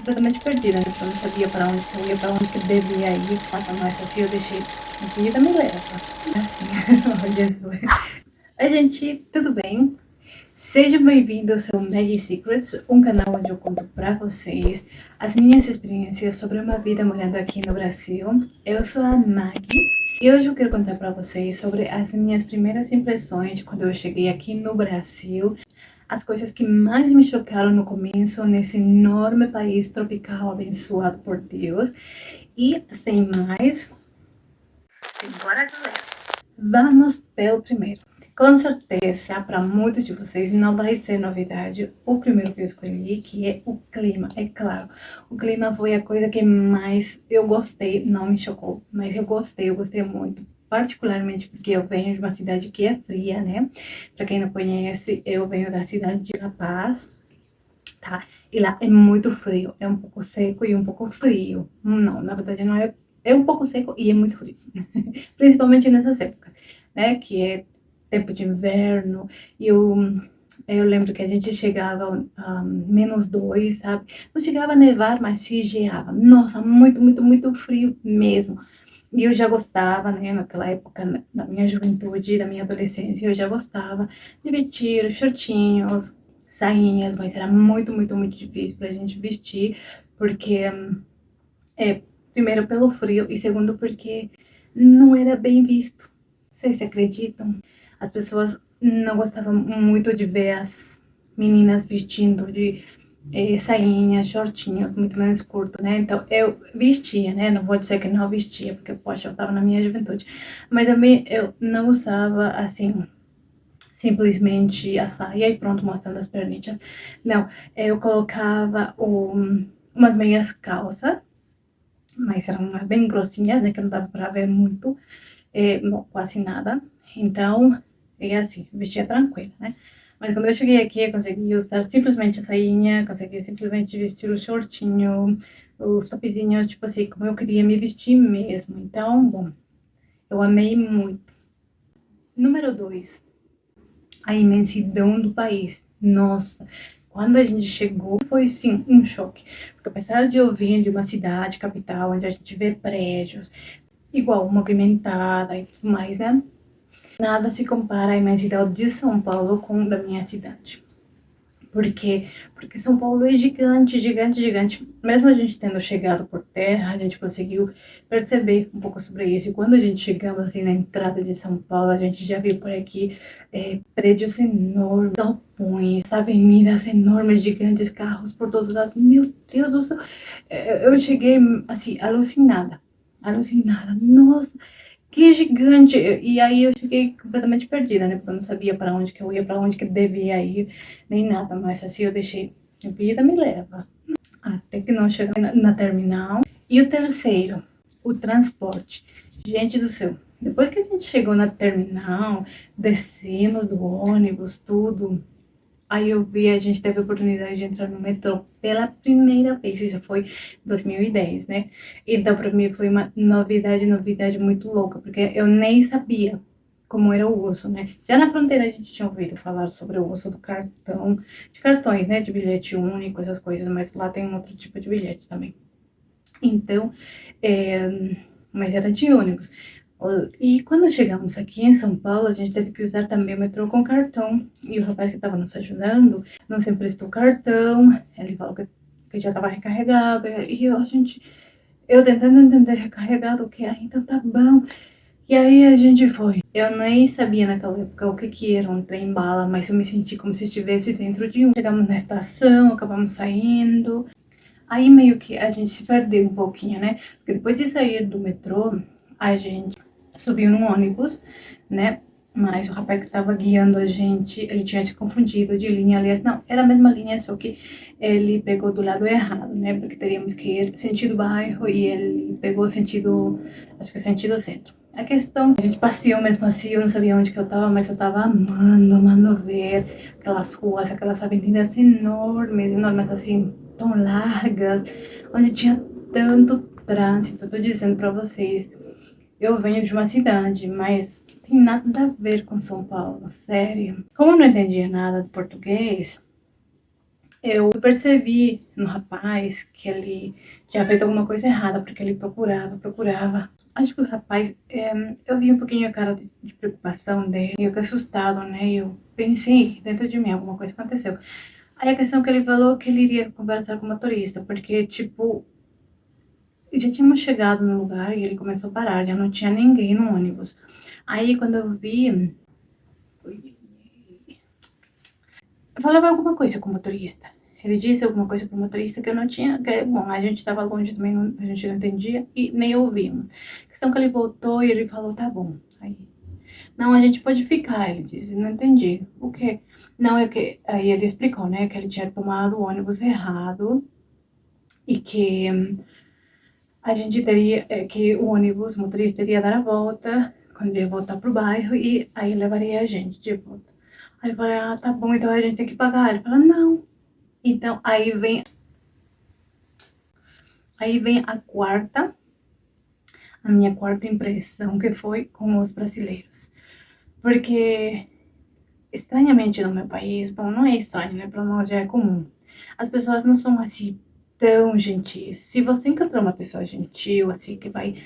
completamente perdida, né? Porque eu não sabia para onde que eu ia, para onde que eu devia ir, que patamar assim, eu deixei. A vida me leva. Assim, olha só. Oi, gente, tudo bem? Seja bem-vindo ao seu Maggie Secrets, um canal onde eu conto para vocês as minhas experiências sobre uma vida morando aqui no Brasil. Eu sou a Maggie e hoje eu quero contar para vocês sobre as minhas primeiras impressões de quando eu cheguei aqui no Brasil, as coisas que mais me chocaram no começo nesse enorme país tropical abençoado por Deus. E sem mais, bora, galera! Vamos pelo primeiro. Com certeza, para muitos de vocês não vai ser novidade o primeiro que eu escolhi, que é o clima. É claro, o clima foi a coisa que mais eu gostei, não me chocou, mas eu gostei muito. Particularmente porque eu venho de uma cidade que é fria, né? Para quem não conhece, eu venho da cidade de La Paz, tá? E lá é muito frio, é um pouco seco e um pouco frio. Não, na verdade não é, é um pouco seco e é muito frio. Principalmente nessas épocas, né? Que é tempo de inverno, e eu lembro que a gente chegava a -2, sabe? Não chegava a nevar, mas se geava. Nossa, muito frio mesmo. E eu já gostava, né, naquela época da minha juventude, da minha adolescência, eu já gostava de vestir shortinhos, sainhas, mas era muito difícil pra gente vestir, porque, primeiro pelo frio e segundo porque não era bem visto. Vocês acreditam? As pessoas não gostavam muito de ver as meninas vestindo de sainha, shortinho, muito menos curto, né? Então eu vestia, né? Não vou dizer que não vestia, porque, poxa, eu tava na minha juventude. Mas também eu não usava, assim, simplesmente a saia e pronto, mostrando as perninhas. Não, eu colocava umas meias calças, mas eram umas bem grossinhas, né? Que não dava pra ver muito, quase nada. Então, é assim, vestia tranquila, né? Mas quando eu cheguei aqui, eu consegui usar simplesmente a sainha, consegui simplesmente vestir o shortinho, os topzinhos, tipo assim, como eu queria me vestir mesmo. Então, bom, eu amei muito. Número 2, a imensidão do país. Nossa, quando a gente chegou foi sim um choque, porque apesar de eu vir de uma cidade capital onde a gente vê prédios igual movimentada e tudo mais, né? Nada se compara à imensidão de São Paulo com da minha cidade. Por quê? Porque São Paulo é gigante. Mesmo a gente tendo chegado por terra, a gente conseguiu perceber um pouco sobre isso. E quando a gente chegamos assim na entrada de São Paulo, a gente já viu por aqui prédios enormes, galpões, avenidas enormes, gigantes, carros por todos lados. Meu Deus do céu! Eu cheguei assim, alucinada. Nossa! Que gigante! E aí eu fiquei completamente perdida, né? Porque eu não sabia para onde que eu ia, para onde que devia ir, nem nada. Mas assim eu deixei, a vida me leva. Até que nós chegamos na terminal. E o terceiro, o transporte. Gente do céu, depois que a gente chegou na terminal, descemos do ônibus, tudo. Aí eu vi, a gente teve a oportunidade de entrar no metrô pela primeira vez, isso foi em 2010, né? Então, para mim foi uma novidade muito louca, porque eu nem sabia como era o uso, né? Já na fronteira a gente tinha ouvido falar sobre o uso do cartão, de cartões, né? De bilhete único, essas coisas, mas lá tem um outro tipo de bilhete também. Então, mas era de ônibus. E quando chegamos aqui em São Paulo, a gente teve que usar também o metrô com cartão. E o rapaz que estava nos ajudando não se emprestou o cartão. Ele falou que já estava recarregado. E eu tentando entender recarregado, o que então tá bom. E aí a gente foi. Eu nem sabia naquela época o que era um trem-bala, mas eu me senti como se estivesse dentro de um. Chegamos na estação, acabamos saindo. Aí meio que a gente se perdeu um pouquinho, né? Porque depois de sair do metrô, a gente subiu num ônibus, né? Mas o rapaz que estava guiando a gente, ele tinha se confundido de linha, aliás, não, era a mesma linha, só que ele pegou do lado errado, né? Porque teríamos que ir sentido bairro e ele pegou sentido, acho que sentido centro. A questão, a gente passeou mesmo assim, eu não sabia onde que eu tava, mas eu tava amando ver aquelas ruas, aquelas avenidas enormes assim, tão largas, onde tinha tanto trânsito. Tô dizendo para vocês, eu venho de uma cidade, mas tem nada a ver com São Paulo, sério. Como eu não entendia nada de português, Eu percebi no rapaz que ele tinha feito alguma coisa errada, porque ele procurava. Acho que o rapaz, eu vi um pouquinho a cara de preocupação dele, eu fiquei assustado, né? Eu pensei dentro de mim, alguma coisa aconteceu. Aí a questão que ele falou que ele iria conversar com o motorista, porque, tipo, já tínhamos chegado no lugar e ele começou a parar, já não tinha ninguém no ônibus. Aí quando eu vi, eu falava alguma coisa com o motorista. Ele disse alguma coisa pro motorista que eu não tinha. Bom, a gente estava longe também, a gente não entendia e nem ouvimos. A questão que ele voltou e ele falou: tá bom. Aí, não, a gente pode ficar. Ele disse: não entendi. O quê? Não, é que. Aí ele explicou, né, que ele tinha tomado o ônibus errado e que a gente teria. Que o ônibus, o motorista teria dar a volta quando ele ia voltar pro bairro e aí levaria a gente de volta. Aí eu falei: ah, tá bom, então a gente tem que pagar. Ele falou: não. Então, aí vem a minha quarta impressão, que foi com os brasileiros. Porque, estranhamente no meu país, bom, não é estranho, né? Para nós já é comum. As pessoas não são assim tão gentis. Se você encontrar uma pessoa gentil, assim, que vai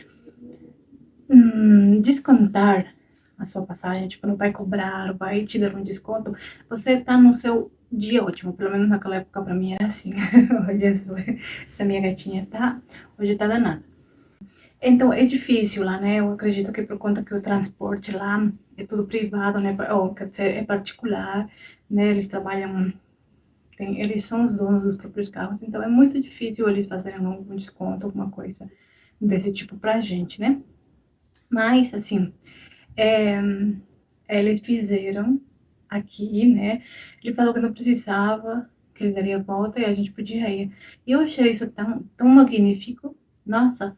descontar a sua passagem, tipo, não vai cobrar, vai te dar um desconto, você tá no seu dia ótimo. Pelo menos naquela época pra mim era assim. Olha só, essa minha gatinha tá, hoje tá danada. Então é difícil lá, né? Eu acredito que por conta que o transporte lá é tudo privado, né? Ou quer dizer, é particular, né? Eles trabalham, eles são os donos dos próprios carros, então é muito difícil eles fazerem algum desconto, alguma coisa desse tipo pra gente, né? Mas, assim, é, eles fizeram aqui, né? Ele falou que não precisava, que ele daria a volta e a gente podia ir. E eu achei isso tão magnífico. Nossa,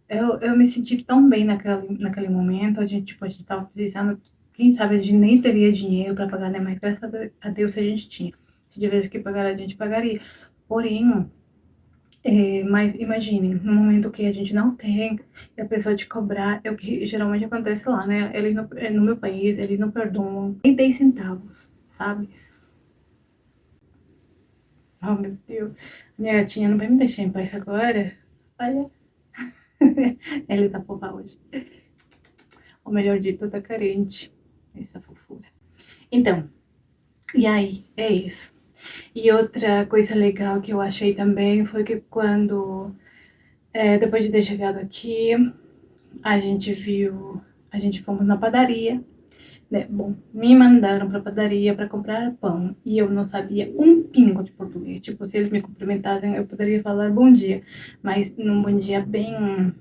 eu me senti tão bem naquele momento. A gente tava precisando, quem sabe a gente nem teria dinheiro para pagar, né? Mas graças a Deus a gente tinha. Se tivesse que pagar, a gente pagaria. Porém, mas imaginem, no momento que a gente não tem e a pessoa te cobrar, é o que geralmente acontece lá, né? Eles não, no meu país, eles não perdoam nem 10 centavos, sabe? Oh, meu Deus. Minha gatinha não vai me deixar em paz agora. Olha, ele tá fofa hoje. Ou melhor dito, tá carente. Essa fofura. Então, e aí, é isso. E outra coisa legal que eu achei também foi que quando, depois de ter chegado aqui, a gente fomos na padaria, né? Bom, me mandaram pra padaria para comprar pão e eu não sabia um pingo de português. Tipo, se eles me cumprimentassem, eu poderia falar bom dia, mas num bom dia bem,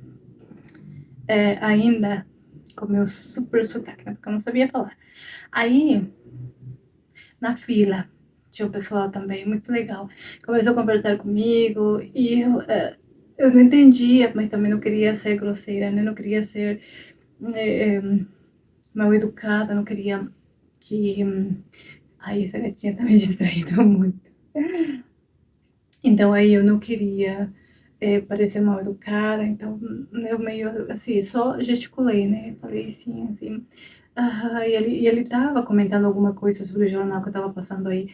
ainda com meu super sotaque, né? Porque eu não sabia falar. Aí, na fila, tinha o pessoal também, muito legal. Começou a conversar comigo e eu não entendia, mas também não queria ser grosseira, né? Não queria ser é, mal educada, não queria que. Ai, essa gatinha tá me distraindo muito. Então aí eu não queria parecer mal educada, então eu meio assim, só gesticulei, né? Falei sim, assim. E ele tava comentando alguma coisa sobre o jornal que eu tava passando aí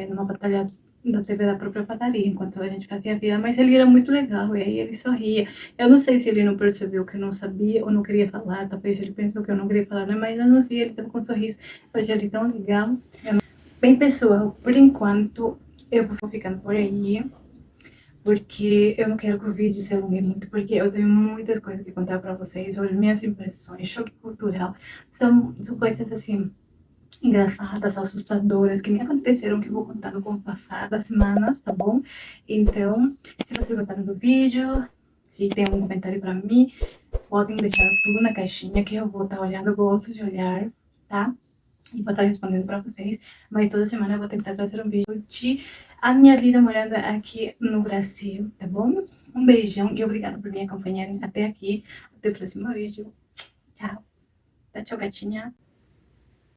numa batalha da TV da própria padaria, enquanto a gente fazia fila, mas ele era muito legal, e aí ele sorria. Eu não sei se ele não percebeu que eu não sabia ou não queria falar, talvez ele pensou que eu não queria falar, né? Mas eu não sei, ele tava com um sorriso, eu achei ele tão legal. Bem, pessoal, por enquanto eu vou ficando por aí, porque eu não quero que o vídeo se alongue muito, porque eu tenho muitas coisas que contar para vocês sobre minhas impressões, choque cultural, são coisas assim engraçadas, assustadoras, que me aconteceram, que eu vou contando com o passar das semanas, tá bom? Então, se vocês gostaram do vídeo, se tem algum comentário para mim, podem deixar tudo na caixinha que eu vou estar olhando, eu gosto de olhar, tá? E vou estar respondendo para vocês, mas toda semana eu vou tentar trazer um vídeo de a minha vida morando aqui no Brasil, tá bom? Um beijão e obrigada por me acompanharem até aqui. Até o próximo vídeo. Tchau. Tchau, gatinha.